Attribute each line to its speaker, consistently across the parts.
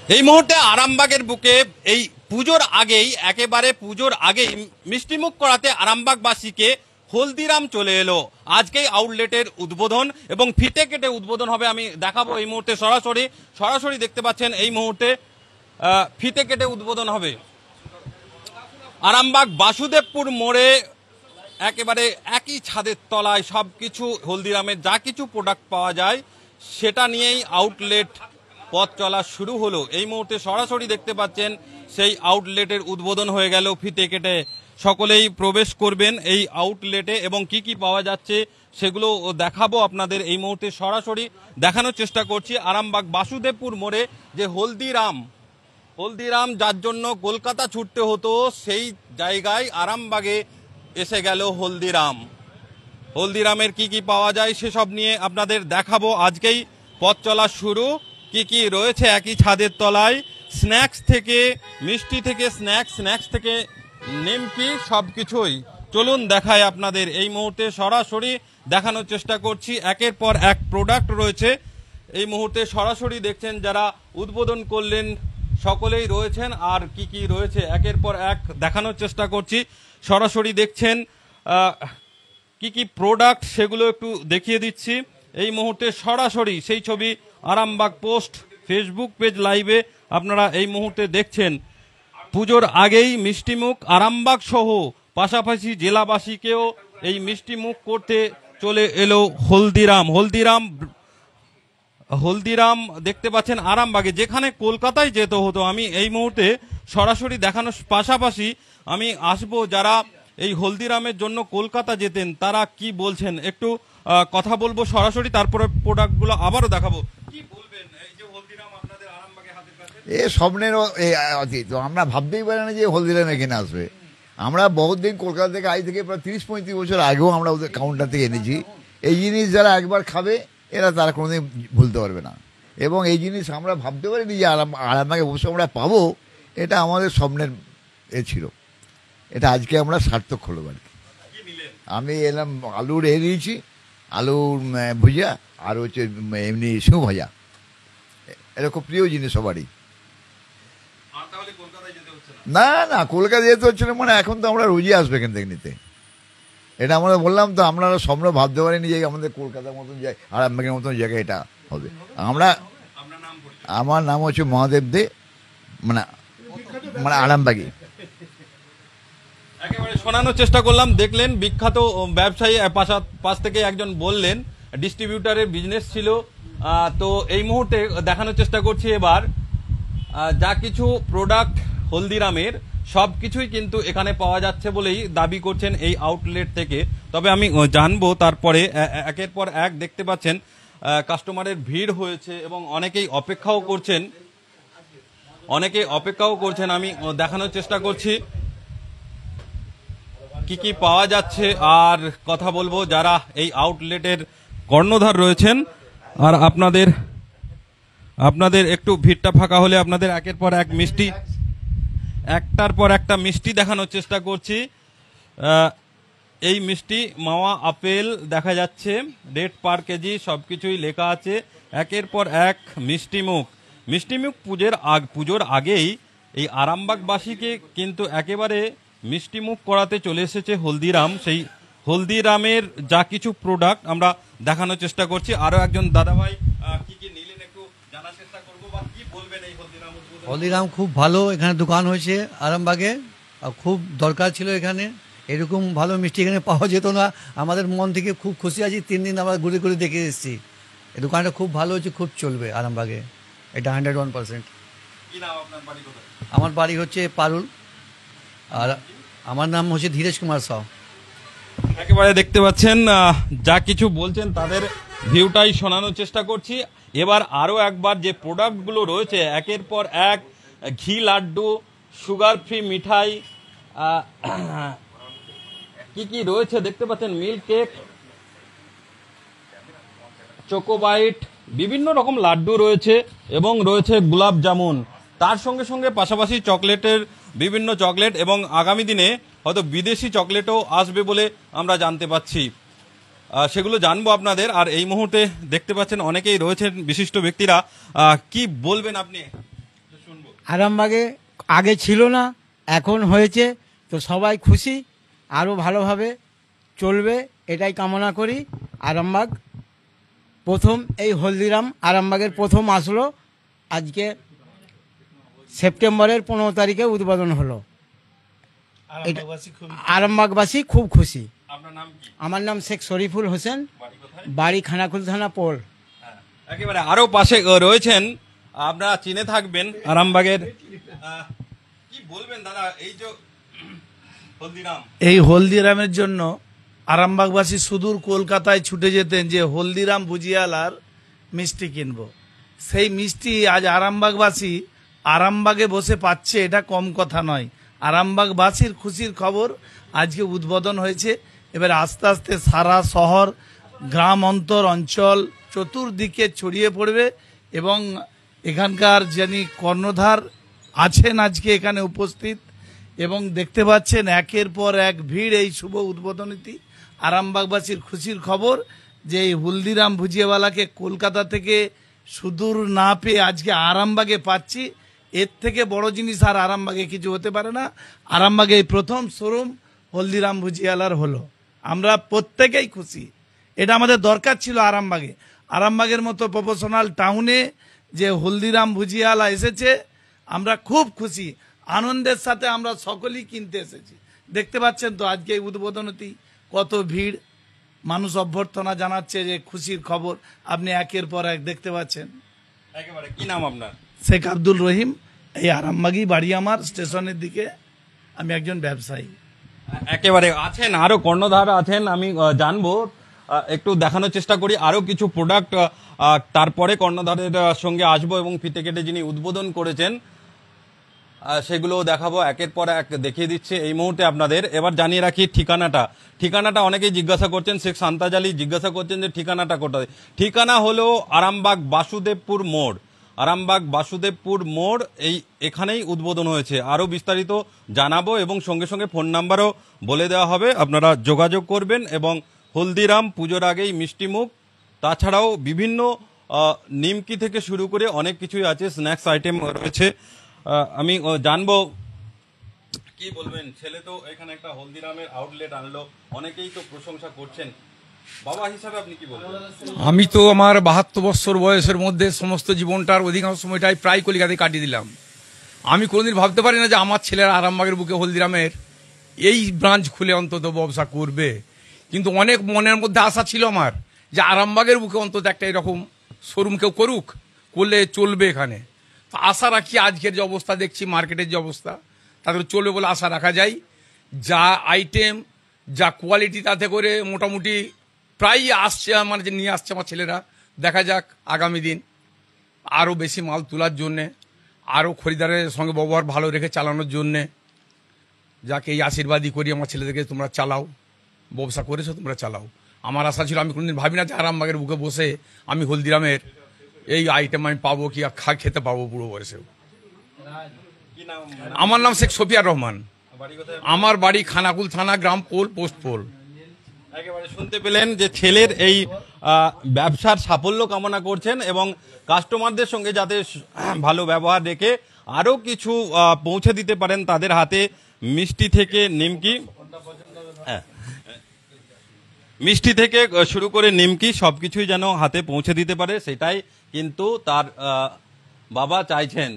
Speaker 1: এই মুহূর্তে আরামবাগের বুকে এই পুজোর আগেই একেবারে পুজোর আগেই মিষ্টিমুখ করাতে আরামবাগবাসীকে হলদিরাম চলে এলো। আজকেই আউটলেটের উদ্বোধন এবং ফিতে কেটে উদ্বোধন হবে। আমি দেখাবো এই মুহূর্তে সরাসরি দেখতে পাচ্ছেন এই মুহূর্তে ফিতে কেটে উদ্বোধন হবে। আরামবাগ বাসুদেবপুর মোড়ে একেবারে একই ছাদের তলায় সবকিছু হলদিরামের যা কিছু প্রোডাক্ট পাওয়া যায় সেটা নিয়েই আউটলেট পথ চলা শুরু হলো। এই মুহূর্তে সরাসরি দেখতে পাচ্ছেন সেই আউটলেটের উদ্বোধন হয়ে গেল ফিতে কেটে। সকলেই প্রবেশ করবেন এই আউটলেটে এবং কি কি পাওয়া যাচ্ছে সেগুলো দেখাবো আপনাদের। এই মুহূর্তে সরাসরি দেখানোর চেষ্টা করছি আরামবাগ বাসুদেবপুর মোড়ে যে হলদিরাম যার জন্য কলকাতা ছুটতে হতো সেই জায়গায় আরামবাগে এসে গেল হলদিরামের কি কি পাওয়া যায় সেসব নিয়ে আপনাদের দেখাবো। আজকেই পথ চলা শুরু। কি কি রয়েছে একই ছাদের তলায়, স্ন্যাক্স থেকে মিষ্টি থেকে স্ন্যাক্স থেকে নিমকি সবকিছুই চলুন দেখায় আপনাদের। এই মুহূর্তে সরাসরি দেখানোর চেষ্টা করছি। একের পর এক প্রোডাক্ট রয়েছে। এই মুহূর্তে সরাসরি দেখছেন যারা উদ্বোধন করলেন সকলেই রয়েছেন। আর কি কি রয়েছে একের পর এক দেখানোর চেষ্টা করছি। সরাসরি দেখছেন কি কি প্রোডাক্ট সেগুলো একটু দেখিয়ে দিচ্ছি। এই মুহূর্তে সরাসরি সেই ছবি আরামবাগ পোস্ট ফেসবুক পেজ লাইভে আপনারা এই মুহূর্তে দেখছেন। পুজোর আগেই মিষ্টিমুখ আরামবাগ সহ পাশাপাশি জেলাবাসীকেও এই মিষ্টিমুখ করতে চলে এলো হলদিরাম দেখতে পাচ্ছেন আরামবাগে, যেখানে কলকাতায় যেতে হতো। আমি এই মুহূর্তে সরাসরি দেখানোর পাশাপাশি আমি আসবো যারা এই হলদিরামের জন্য কলকাতা যেতেন তারা কি বলছেন একটু কথা বলবো সরাসরি, তারপরে প্রোডাক্টগুলো আবারও দেখাবো। কি বলবেন এই যে হলদিরাম আপনাদের আরামবাগে হাতের কাছে?
Speaker 2: এ স্বপ্নের অতীত। আমরা ভাবতেই পারি না যে হলদিরাম এখানে আসবে। আমরা বহুদিন কলকাতা থেকে আজ থেকে প্রায় 30-35 বছর আগেও আমরা ওদের কাউন্টার থেকে এনেছি। এই জিনিস যারা একবার খাবে তারা কোনোদিন ভুলতে পারবে না। এবং এই জিনিস আমরা ভাবতে পারিনি যে আরামবাগে বসে আমরা পাবো। এটা আমাদের স্বপ্নের ছিল। এটা আজকে আমরা সার্থক হলো আর কি। আমি এলাম আলুর নিয়েছি, আলুর ভুজিয়া আর হচ্ছে এমনি সিউ ভাজা। এটা খুব প্রিয় জিনিস সবারই। না না, কলকাতা যেতে হচ্ছে না মানে এখন তো আমরা রোজই আসবে এখান থেকে নিতে। এটা আমরা বললাম তো, আমরা স্বপ্ন ভাবতে পারিনি যে আমাদের কলকাতার মতন আরামবাগের মতন জায়গায় এটা হবে। আমার নাম হচ্ছে মহাদেব দে, মানে আরামবাগী।
Speaker 1: একেবারে শোনানোর চেষ্টা করলাম। দেখলেন বিখ্যাত ব্যবসায়ী পাশ থেকে একজন বললেন ডিস্ট্রিবিউটারের বিজনেস ছিল। তো এই মুহূর্তে দেখানোর চেষ্টা করছি এবার যা কিছু প্রোডাক্ট হলদিরামের সবকিছুই কিন্তু এখানে পাওয়া যাচ্ছে বলেই দাবি করছেন এই আউটলেট থেকে। তবে আমি জানবো তারপরে একের পর এক দেখতে পাচ্ছেন কাস্টমারের ভিড় হয়েছে এবং অনেকেই অপেক্ষাও করছেন। আমি দেখানোর চেষ্টা করছি কি কি পাওয়া যাচ্ছে আর কথা বলবো যারা এই আউটলেটের কর্ণধার রয়েছেন। আর আপনাদের একটু ভিড়টা ফাঁকা হলে আপনাদের একের পর এক মিষ্টি, একটার পর একটা মিষ্টি দেখানোর চেষ্টা করছি। এই মিষ্টি মাওয়া আপেল দেখা যাচ্ছে, রেট পার কেজি সবকিছুই লেখা আছে। একের পর এক মিষ্টিমুখ পুজোর আগেই এই আরামবাগবাসীকে কিন্তু একেবারে মিষ্টিমুখ করাতে চলে এসেছে হলদিরাম। সেই হলদিরামের যা কিছু প্রোডাক্ট আমরা দেখানোর চেষ্টা করছি। আরো একজন দাদাভাই কি কি নিলেন একটু জানার চেষ্টা করবো বা কি বলবেন এই
Speaker 3: হলদিরাম খুব ভালো এখানে দোকান হয়েছে আরামবাগে, আর খুব দরকার ছিল এখানে। এরকম ভালো মিষ্টি এখানে পাওয়া যেত না। আমাদের মন থেকে খুব খুশি আছি। 3 দিন আমরা ঘুরে ঘুরে দেখে এসেছি। এই দোকানটা খুব ভালো হয়েছে, খুব চলবে আরামবাগে, এটা 101%। আমার বাড়ি হচ্ছে পারুল, আর আমার নাম হচ্ছে ধীরেশ কুমার সাউ।
Speaker 1: একেবারে দেখতে পাচ্ছেন যা কিছু বলছেন তাদের ভিউটাই শোনানোর চেষ্টা করছি। এবার আরো একবার যে প্রোডাক্টগুলো রয়েছে একের পর এক, ঘি লাড্ডু, সুগার ফ্রি মিঠাই, কি কি রয়েছে দেখতে পাচ্ছেন, মিল্ক কেক, চোকোবাইট, বিভিন্ন রকম লাড্ডু রয়েছে এবং রয়েছে গোলাপ জামুন। তার সঙ্গে সঙ্গে পাশাপাশি চকলেটের বিভিন্ন চকলেট এবং আগামী দিনে হয়তো বিদেশি চকলেটও আসবে বলে আমরা জানতে পাচ্ছি। সেগুলো জানবো আপনাদের। আর এই মুহূর্তে দেখতে পাচ্ছেন অনেকেই রয়েছেন বিশিষ্ট ব্যক্তিরা। কি বলবেন আপনি?
Speaker 4: আরামবাগে আগে ছিল না, এখন হয়েছে, তো সবাই খুশি, আরও ভালোভাবে চলবে এটাই কামনা করি। আরামবাগ প্রথম এই হলদিরাম আরামবাগের প্রথম আসলো, আজকে সেপ্টেম্বরের 15 তারিখে উদ্বোধন হলো। আরামবাগবাসী খুব খুশি।
Speaker 1: আপনার নাম কি?
Speaker 4: আমার নাম শেখ শরীফুল হোসেন,
Speaker 1: বাড়ি কোথায়?
Speaker 4: বাড়ি খানাকুল থানা পোল।
Speaker 1: একেবারে আরো পাশে রয়েছেন, আপনারা চিনে থাকবেন আরামবাগের। কি বলবেন দাদা, এই যে হলদিরাম,
Speaker 5: এই হলদিরামের জন্য আরামবাগবাসী সুদূর কলকাতায় ছুটে যেতেন যে হলদিরাম ভুজিয়ালার মিষ্টি কিনবো। সেই মিষ্টি আজ আরামবাগবাসী আরামবাগে বসে পাচ্ছে, এটা কম কথা নয়। আরামবাগবাসীর খুশির খবর, আজকে উদ্বোধন হয়েছে। এবার আস্তে আস্তে সারা শহর, গ্রাম অন্তর অঞ্চল চতুর্দিকে ছড়িয়ে পড়বে এবং এখানকার যিনি কর্ণধার আছেন আজকে এখানে উপস্থিত এবং দেখতে পাচ্ছেন একের পর এক ভিড় এই শুভ উদ্বোধনীতে। আরামবাগবাসীর খুশির খবর যে এই হলদিরাম ভুজিয়াওয়ালাকে কলকাতা থেকে সুদূর না পেয়ে আজকে আরামবাগে পাচ্ছি। এর থেকে বড় জিনিস আর আরামবাগে কিছু হতে পারে না। আরামবাগে এই প্রথম শোরুম হলদিরাম ভুজিয়ালার হলো, আমরা প্রত্যেকেই খুশি। এটা আমাদের দরকার ছিল আরামবাগে। আরামবাগের মতো প্রফেশনাল টাউনে যে হলদিরাম ভুজিয়ালা এসেছে, আমরা খুব খুশি, আনন্দের সাথে আমরা সকলেই কিনতে এসেছি। দেখতে পাচ্ছেন তো আজকে এই উদ্বোধনীতে কত ভিড়, মানুষ অভ্যর্থনা জানাচ্ছে যে খুশির খবর আপনি একের পর এক দেখতে পাচ্ছেন।
Speaker 1: একেবারে কি নাম আপনার?
Speaker 5: শেখ আব্দুল রহিম, এই আরামবাগই বাড়ি আমার, স্টেশনের দিকে। আমি একজন ব্যবসায়ী।
Speaker 1: একেবারে আছেন আরো কর্ণধার আছেন, আমি জানবো, একটু দেখানোর চেষ্টা করি আরো কিছু প্রোডাক্ট, তারপরে কর্ণধারের সঙ্গে আসবো এবং ফিতে কেটে যিনি উদ্বোধন করেছেন সেগুলো দেখাবো, একের পর এক দেখিয়ে দিচ্ছে এই মুহূর্তে আপনাদের। এবার জানিয়ে রাখি ঠিকানাটা অনেকেই জিজ্ঞাসা করছেন, শেখ সান্তাজ আলী জিজ্ঞাসা করছেন যে ঠিকানাটা কোথায়। ঠিকানা হলো আরামবাগ বাসুদেবপুর মোড়, আরামবাগ বাসুদেবপুর মোড়, এখানেই উদ্বোধন হয়েছে। আরও বিস্তারিত জানাবো এবং সঙ্গে সঙ্গে ফোন নাম্বারও বলে দেওয়া হবে, আপনারা যোগাযোগ করবেন। এবং হলদিরাম পুজোর আগেই মিষ্টিমুখ, তাছাড়াও বিভিন্ন নিমকি থেকে শুরু করে অনেক কিছুই আছে, স্ন্যাক্স আইটেম রয়েছে। আমি জানবো কি বলবেন, ছেলে তো এখানে একটা হলদিরামের আউটলেট আনলো, অনেকেই তো প্রশংসা করছেন, বাবা হিসাবে আপনি কি বলবেন?
Speaker 6: আমি তো আমার 72 বছর বয়সের মধ্যে সমস্ত জীবনটার অধিকাংশ সময়টাই প্রায় কলিকাতায় কাটিয়ে দিলাম। আমি কোনোদিন ভাবতে পারি না যে আমার ছেলেরা আরামবাগের বুকে হলদিরামের এই ব্রাঞ্চ খুলে অন্তত ব্যবসা করবে, কিন্তু অনেক মনের মধ্যে আশা ছিল আমার যে আরামবাগের বুকে অন্তত একটা এরকম শোরুম কেউ করুক, করলে চলবে এখানে। তো আশা রাখি, আজকের যে অবস্থা দেখছি মার্কেটের যে অবস্থা, তাদের চলবে বলে আশা রাখা যায়। যা আইটেম, যা কোয়ালিটি, তাতে করে মোটামুটি প্রায় আসছে, মানে যে নিয়ে আসছে আমার ছেলেরা। দেখা যাক আগামী দিন আরও বেশি মাল তোলার জন্যে, আরও খরিদারের সঙ্গে ব্যবহার ভালো রেখে চালানোর জন্যে। যাকে এই আশীর্বাদই করি আমার ছেলেদেরকে, তোমরা চালাও, ব্যবসা করেছো তোমরা চালাও। আমার আশা ছিল, আমি কোনোদিন ভাবি না যে আরামবাগের বুকে বসে আমি হলদিরামের এই আইটেম আমি পাবো কি খেতে পাবো বুড়ো বয়সেও। আমার নাম শেখ শফিয়ার রহমান, আমার বাড়ি খানাকুল থানা, গ্রাম পোল, পোস্ট পোল।
Speaker 1: একেবারে শুনতে পেলেন যে ছেলের এই ব্যবসার সাফল্য কামনা করছেন এবং কাস্টমারদের সঙ্গে যাতে ভালো ব্যবহার রেখে আরও কিছু পৌঁছে দিতে পারেন তাদের হাতে, মিষ্টি থেকে নিমকি, মিষ্টি থেকে শুরু করে নিমকি সবকিছুই যেন হাতে পৌঁছে দিতে পারে, সেটাই কিন্তু তার বাবা চাইছেন।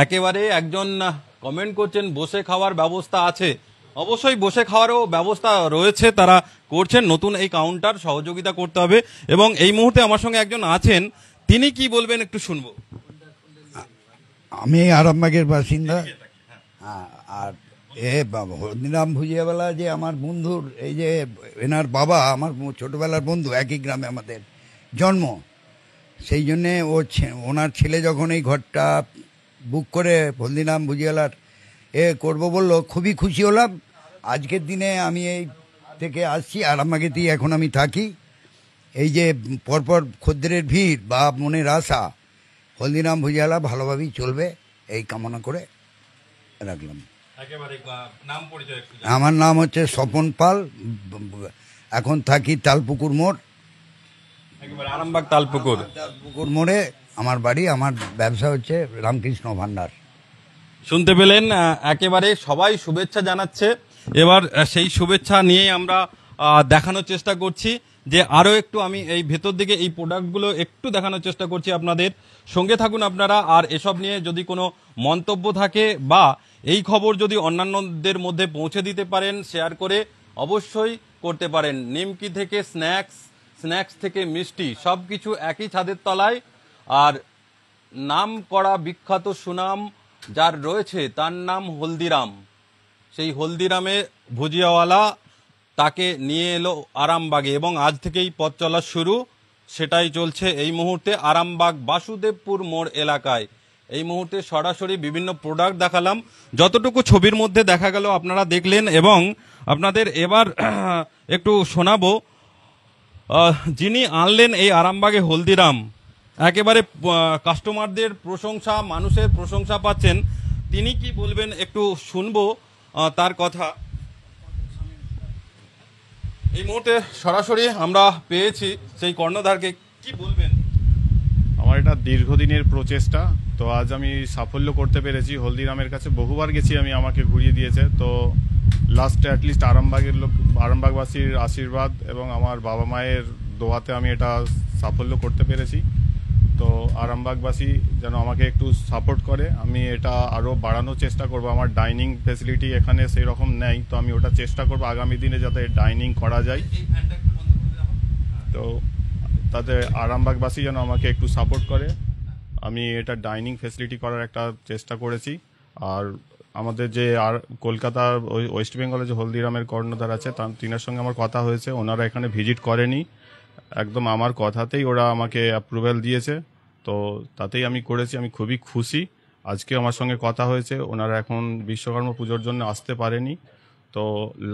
Speaker 1: একেবারে একজন কমেন্ট করছেন বসে খাওয়ার ব্যবস্থা আছে, অবশ্যই বসে খাওয়ারও ব্যবস্থা রয়েছে, তারা করছেন। নতুন এই কাউন্টার সহযোগিতা করতে হবে এবং এই মুহূর্তে আমার সঙ্গে একজন আছেন, তিনি কি বলবেন একটু শুনবো।
Speaker 2: আমি আরামবাগের বাসিন্দা। হ্যাঁ, আর হলদিরাম ভুজিয়াওয়ালা যে আমার বন্ধুর, এই যে এনার বাবা আমার ছোটবেলার বন্ধু, একই গ্রামে আমাদের জন্ম, সেই জন্যে ওনার ছেলে যখন এই ঘরটা বুক করে হলদিরাম ভুজিয়াওয়ালার করবো বললো, খুবই খুশি হলাম। আজকের দিনে আমি এই থেকে আসছি, আরামবাগেতেই এখন আমি থাকি। এই যে পরপর খদ্দেরের ভিড় বা মনের আশা, হলদিরাম ভুজিয়াওয়ালা ভালোভাবেই চলবে এই কামনা করে রাখলাম। আমার নাম হচ্ছে স্বপন পাল, এখন থাকি তালপুকুর মোড়,
Speaker 1: আরামবাগ তালপুকুর
Speaker 2: মোড়ে
Speaker 7: আমার বাড়ি, আমার ব্যবসা হচ্ছে রামকৃষ্ণ ভান্ডার।
Speaker 1: শুনতে পেলেন, একেবারে সবাই শুভেচ্ছা জানাচ্ছে। এবার সেই শুভেচ্ছা নিয়ে আমরা দেখানোর চেষ্টা করছি যে আরও একটু আমি এই ভেতর দিকে এই প্রোডাক্টগুলো একটু দেখানোর চেষ্টা করছি আপনাদের। সঙ্গে থাকুন আপনারা। আর এসব নিয়ে যদি কোনো মন্তব্য থাকে বা এই খবর যদি অন্যান্যদের মধ্যে পৌঁছে দিতে পারেন, শেয়ার করে অবশ্যই করতে পারেন। নিমকি থেকে স্ন্যাক্স থেকে মিষ্টি, সব কিছু একই ছাদের তলায়। আর নাম করা বিখ্যাত সুনাম যার রয়েছে তার নাম হলদিরাম। সেই হলদিরামে ভুজিয়াওয়ালা তাকে নিয়ে এলো আরামবাগে এবং আজ থেকেই পথ চলা শুরু। সেটাই চলছে এই মুহূর্তে আরামবাগ বাসুদেবপুর মোড় এলাকায়। এই মুহূর্তে সরাসরি বিভিন্ন প্রোডাক্ট দেখালাম, যতটুকু ছবির মধ্যে দেখা গেল আপনারা দেখলেন। এবং আপনাদের এবার একটু শোনাবো যিনি আনলেন এই আরামবাগে হলদিরাম, একেবারে কাস্টমারদের প্রশংসা, মানুষের প্রশংসা পাচ্ছেন। তিনি কি বলবেন একটু শুনবো তার কথা। এই মুহূর্তে সরাসরি আমরা পেয়েছি সেই কর্ণধারকে, কি বলবেন?
Speaker 8: আমার এটা দীর্ঘদিনের প্রচেষ্টা, তো আজ আমি সাফল্য করতে পেরেছি। হলদিরামের কাছে বহুবার গেছি আমি, আমাকে ঘুরিয়ে দিয়েছে। তো লাস্টে অ্যাটলিস্ট আরামবাগবাসীর আশীর্বাদ এবং আমার বাবা মায়ের দোয়াতে আমি এটা সাফল্য করতে পেরেছি। তো আরামবাগবাসী যেন আমাকে একটু সাপোর্ট করে, আমি এটা আরও বাড়ানোর চেষ্টা করব। আমার ডাইনিং ফেসিলিটি এখানে সেই রকম নেই, তো আমি ওটা চেষ্টা করব আগামী দিনে যাতে ডাইনিং করা যায়। তো তাতে আরামবাগবাসী যেন আমাকে একটু সাপোর্ট করে, আমি এটা ডাইনিং ফেসিলিটি করার একটা চেষ্টা করেছি। আর আমাদের যে আর কলকাতার ওয়েস্ট বেঙ্গলে যে হলদিরামের কর্ণধার আছে তিনার সঙ্গে আমার কথা হয়েছে, ওনারা এখানে ভিজিট করেনি, একদম আমার কথাতেই ওরা আমাকে অ্যাপ্রুভ্যাল দিয়েছে। তো তাতেই আমি করেছি, আমি খুবই খুশি। আজকে আমার সঙ্গে কথা হয়েছে, ওনারা এখন বিশ্বকর্মা পুজোর জন্য আসতে পারেনি। তো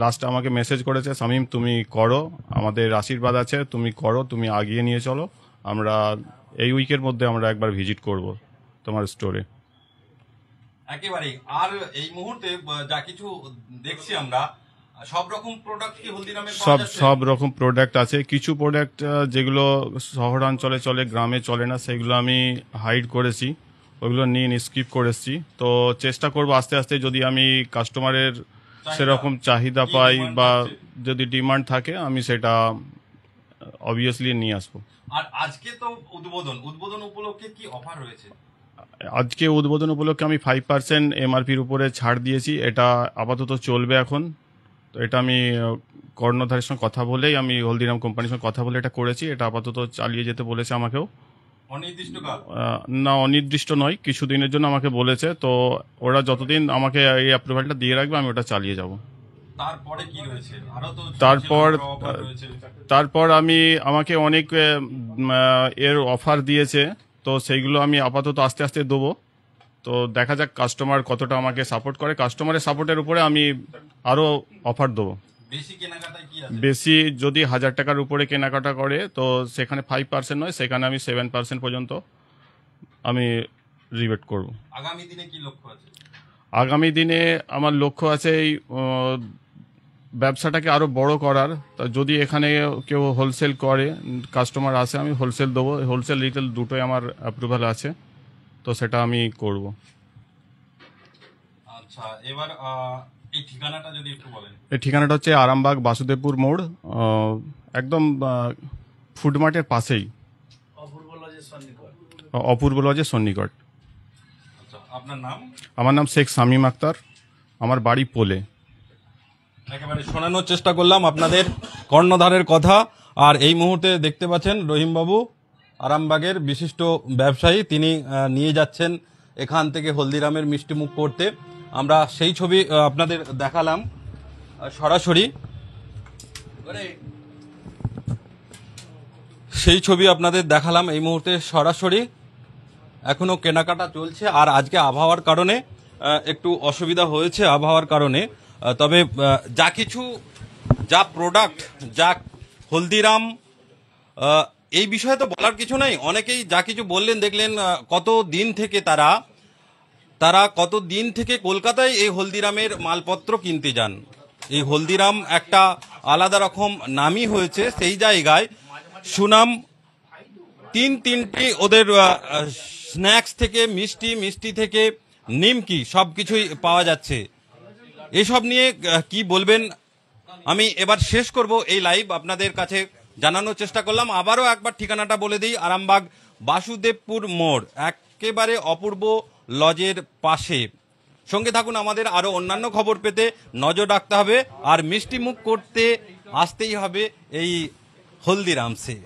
Speaker 8: লাস্ট আমাকে মেসেজ করেছে, শামীম তুমি করো, আমাদের আশীর্বাদ আছে, তুমি করো, তুমি আগিয়ে নিয়ে চলো, আমরা এই উইকের মধ্যে আমরা একবার ভিজিট করব তোমার স্টোরে।
Speaker 1: একেবারে। আর এই মুহূর্তে যা কিছু দেখছি আমরা, সব রকম প্রোডাক্ট কি হলদিরামে পাওয়া যাচ্ছে?
Speaker 8: সব রকম প্রোডাক্ট আছে। কিছু প্রোডাক্ট যেগুলো শহরাঞ্চলে চলে, গ্রামে চলে না, সেগুলো আমি হাইড করেছি, ওইগুলো নিয়ে স্কিপ করেছি। তো চেষ্টা করব আস্তে আস্তে, যদি আমি কাস্টমারের সেরকম চাহিদা পাই বা যদি ডিমান্ড থাকে, আমি সেটা অবভিয়াসলি নিয়ে আসবো।
Speaker 1: আর আজকে তো উদ্বোধন উপলক্ষে কি অফার রয়েছে?
Speaker 8: আজকে উদ্বোধন উপলক্ষে আমি 5% এমআরপির উপরে ছাড় দিয়েছি, এটা আপাতত চলবে এখন। তো এটা আমি কর্ণধারের সঙ্গে কথা বলেই, আমি হলদিরাম কোম্পানির সঙ্গে কথা বলে এটা করেছি। এটা আপাতত চালিয়ে যেতে বলেছে আমাকেও।
Speaker 1: অনির্দিষ্টকাল
Speaker 8: না, অনির্দিষ্ট নয়, কিছুদিনের জন্য আমাকে বলেছে। তো ওরা যতদিন আমাকে এই অ্যাপ্রুভালটা দিয়ে রাখবে, আমি ওটা চালিয়ে যাব।
Speaker 1: তারপরে কি রয়েছে? আরো তো
Speaker 8: তারপর আমাকে অনেক এর অফার দিয়েছে, তো সেইগুলো আমি আপাতত আস্তে আস্তে দেবো। তো দেখা যাক কাস্টমার কতটা আমাকে সাপোর্ট করে, কাস্টমারের সাপোর্টের উপরে আমি আরো অফার দেবো। বেশি যদি 1000 টাকার উপরে কেনাকাটা করে, তো সেখানে 5% নয়, সেখানে আমি 7% পর্যন্ত আমি রিবেট করব।
Speaker 1: আগামী দিনে কি লক্ষ্য আছে?
Speaker 8: আগামী দিনে আমার লক্ষ্য আছে এই ব্যবসাটাকে আরো বড় করার। যদি এখানে কেউ হোলসেল করে, কাস্টমার আসে, আমি হোলসেল দেবো। হোলসেল রিটেল দুটোই আমার অ্যাপ্রুভাল আছে, তো সেটা আমি করব।
Speaker 1: আচ্ছা, এবার এই ঠিকানাটা যদি একটু বলেন।
Speaker 8: এই ঠিকানাটা হচ্ছে আরামবাগ বাসুদেবপুর মোড়, একদম ফুড মার্টের পাশেই, অপূর্ব লজের সন্নিকট।
Speaker 1: আচ্ছা, আপনার নাম?
Speaker 8: আমার নাম শেখ শামীম আক্তার, আমার বাড়ি পোলে।
Speaker 1: একেবারে শোনানোর চেষ্টা করলাম আপনাদের কর্ণধারের কথা। আর এই মুহূর্তে দেখতে পাচ্ছেন রহিমবাবু, আরামবাগের বিশিষ্ট ব্যবসায়ী, তিনি নিয়ে যাচ্ছেন এখান থেকে হলদিরামের মিষ্টিমুখ করতে। আমরা সেই ছবি আপনাদের দেখালাম সরাসরি, সেই ছবি আপনাদের দেখালাম এই মুহূর্তে সরাসরি। এখনো কেনাকাটা চলছে। আর আজকে আবহাওয়ার কারণে একটু অসুবিধা হয়েছে, আবহাওয়ার কারণে। তবে যা প্রোডাক্ট, যা হলদিরাম, এই বিষয়ে তো বলার কিছু নাই। অনেকেই যা কিছু বললেন, দেখলেন কত দিন থেকে তারা কত দিন থেকে কলকাতায় এই হলদিরামের মালপত্র কিনতে যান। এই হলদিরাম একটা আলাদা রকম নামই হয়েছে সেই জায়গায়, সুনাম তিনটি ওদের স্ন্যাক্স থেকে মিষ্টি, মিষ্টি থেকে নিমকি সবকিছুই পাওয়া যাচ্ছে। এসব নিয়ে কি বলবেন? আমি এবার শেষ করব এই লাইভ, আপনাদের কাছে জানানোর চেষ্টা করলাম। আবারও একবার ঠিকানাটা বলে দিই, আরামবাগ বাসুদেবপুর মোড়, একেবারে অপূর্ব লজের পাশে। সঙ্গে থাকুন, আমাদের আরো অন্যান্য খবর পেতে নজর রাখতে হবে, আর মিষ্টি মুখ করতে আসতেই হবে এই হলদিরামসে।